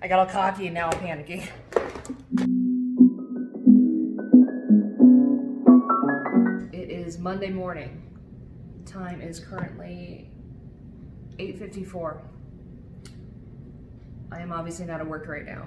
I got all cocky and now I'm panicking. It is Monday morning. Time is currently 8:54. I am obviously not at work right now.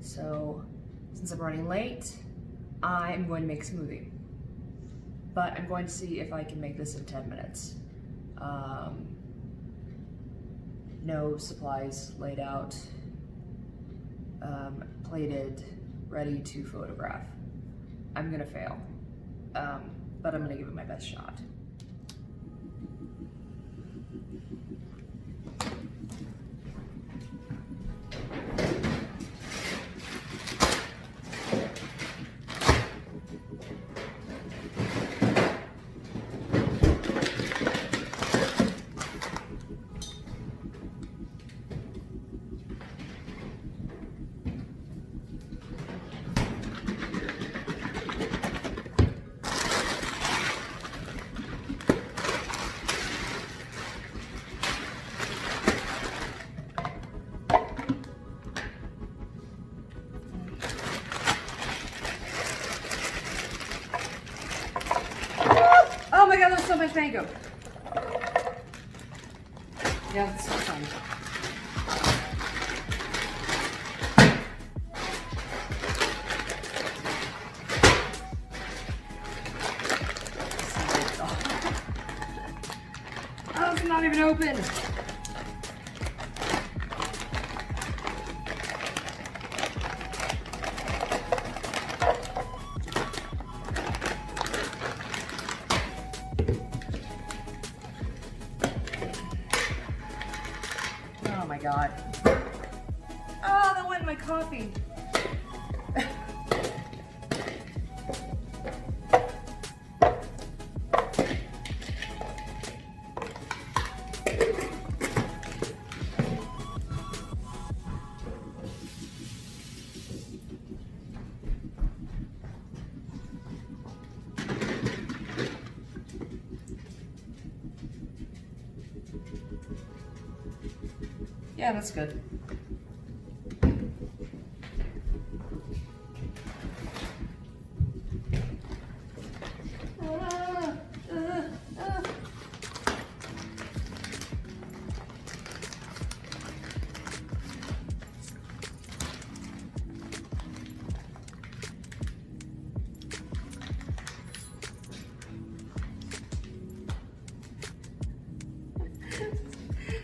So, since I'm running late, I'm going to make a smoothie. But I'm going to see if I can make this in 10 minutes. No supplies laid out, plated, ready to photograph. I'm gonna fail, but I'm gonna give it my best shot. Oh my god, there's so much mango. Yeah, that's so fun. Oh, it's not even open. Oh my god. Oh, that went in my coffee. Yeah, that's good.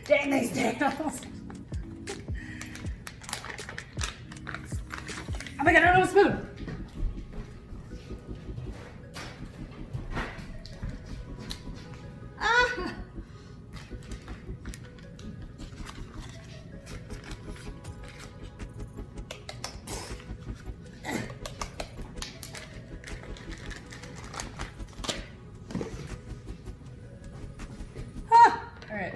Dang these nails! Oh my god, I don't have a spoon! Ah! Ah! Alright.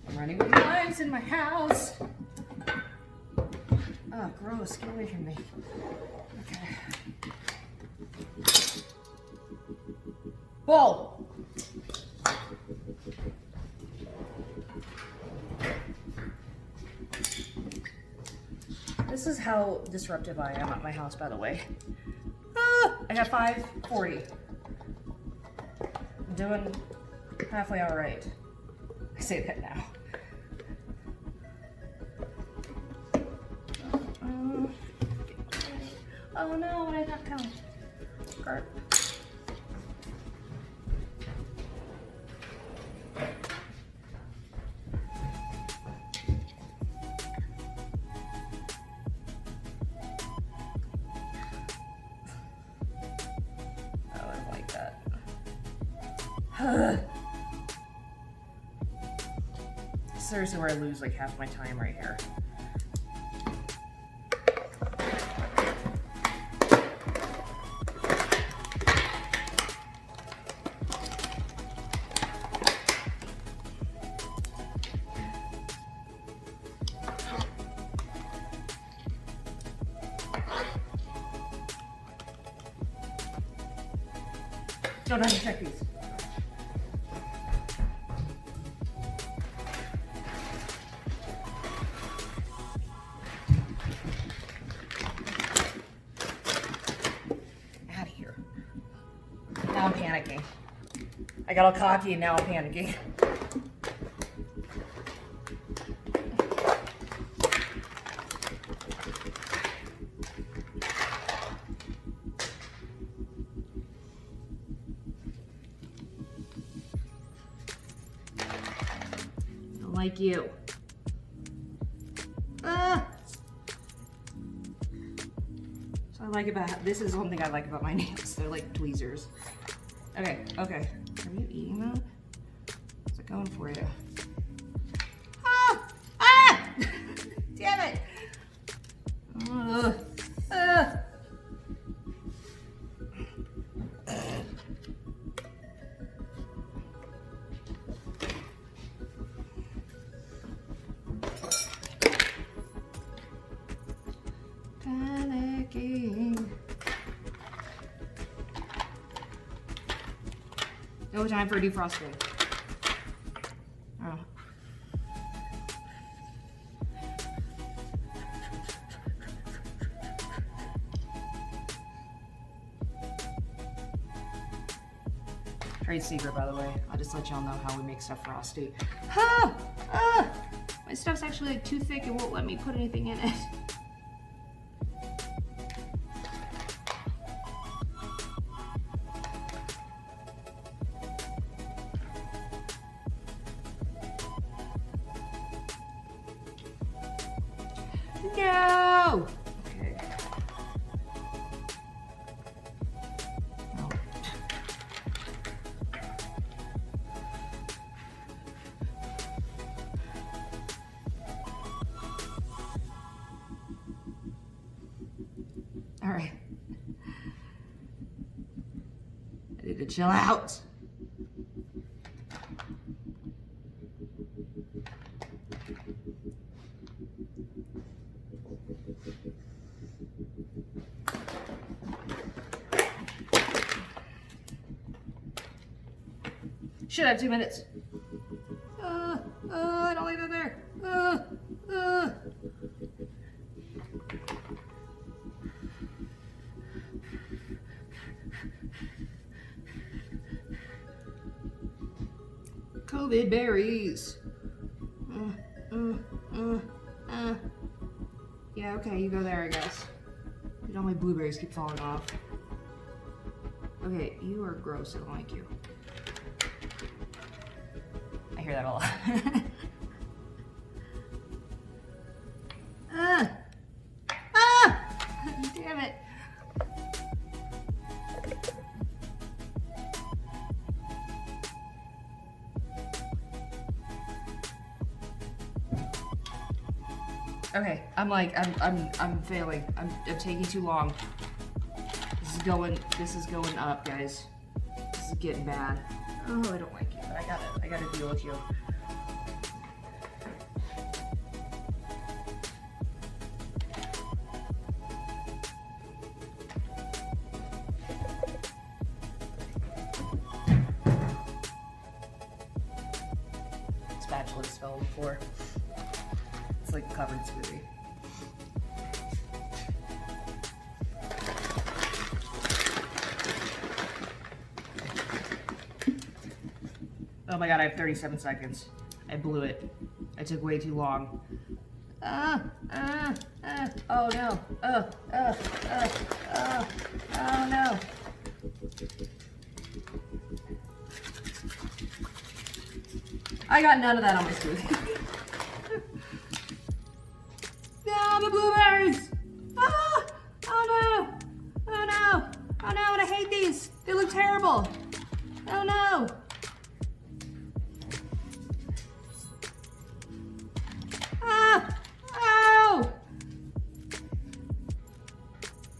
I'm running with knives in my house. Oh, gross. Get away from me. Okay. Bowl. This is how disruptive I am at my house, by the way. I have 5:40. doing halfway all right. I say that now. Oh no, what did I not count? Crap. Seriously, where I lose like half my time right here. Don't have to check these. Now I'm panicking. I got all cocky and now I'm panicking. Don't like you. So I like about, this is one thing I like about my nails. They're like tweezers. Okay, okay. Are you eating that? How's it going for you? Ah! Ah! Damn it! Panicking. No time for defrosting. Oh. Trade secret, by the way. I'll just let y'all know how we make stuff frosty. Ah! Ah! My stuff's actually like too thick, it won't let me put anything in it. No! Okay. Oh. All right. I need to chill out. Should have 2 minutes. I don't leave it there. COVID berries. Yeah, okay, you go there, I guess. All my blueberries keep falling off. Okay, you are gross. I don't like you. I hear that a lot. Damn it. Okay, I'm failing. I'm taking too long. This is going up, guys. This is getting bad. Oh, I don't like you, but I gotta deal with you. Spatula's fell before. It's like covered smoothie. Oh my god, I have 37 seconds. I blew it. I took way too long. Oh no. Oh no. I got none of that on my smoothie. No, the blueberries! Ah! Oh no! Oh no! Oh no, and I hate these! They look terrible! Oh no! Ah! Oh!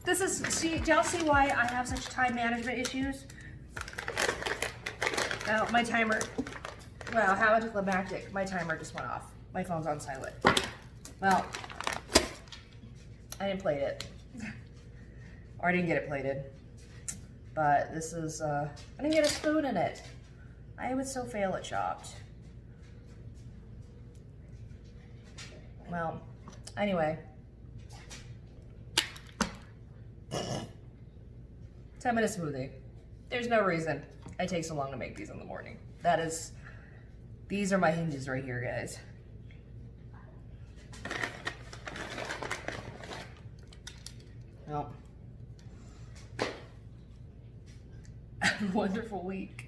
This is, see, do y'all see why I have such time management issues? Oh, my timer. Wow, how anticlimactic. My timer just went off. My phone's on silent. Well, I didn't plate it. Or I didn't get it plated. But this is, I didn't get a spoon in it. I would so fail at Chopped. Well, anyway. 10-minute smoothie. There's no reason I take so long to make these in the morning. That is, these are my hinges right here, guys. Well, have a wonderful week.